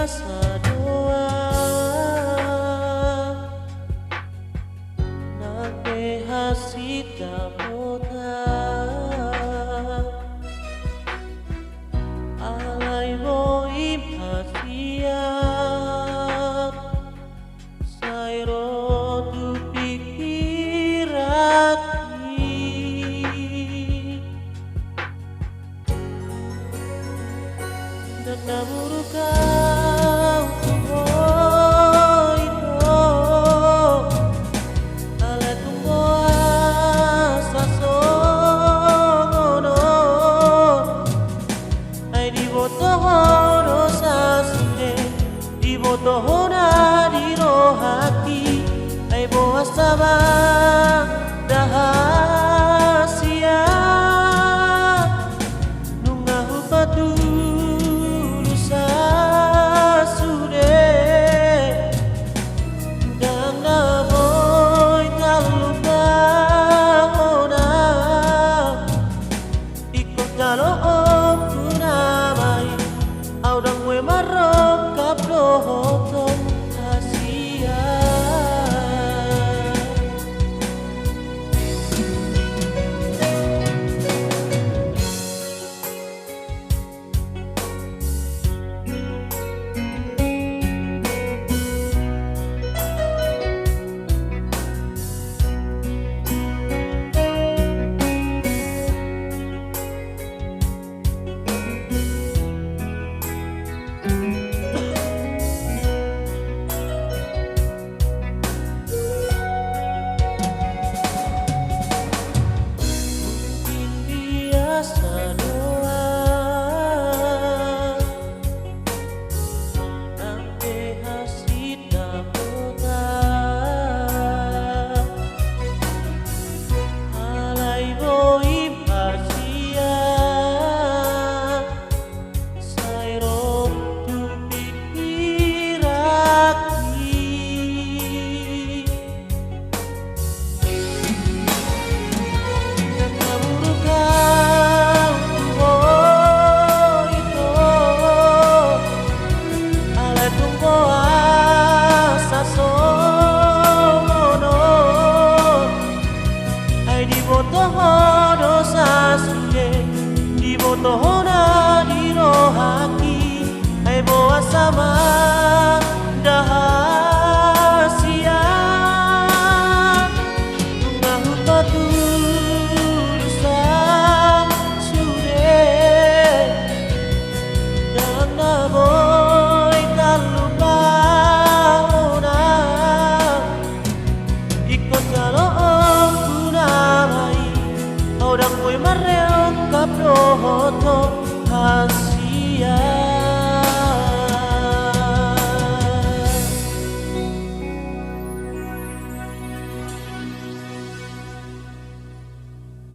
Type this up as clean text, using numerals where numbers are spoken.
biasa doa nake hasita mota alay mo impasiat sayro tu pikirati dan namuru kau tuho ito ale tunggo asa songono ay di botoho sa sire di botoho na di rohati ay boas sama dahasia nunga hupatu botoho na di rohaki ay boas sama dahasia nunga hupatu sa sure dan naboy talupahona ikut galong kunamay orang ko'y mareong kaprohoto hasia.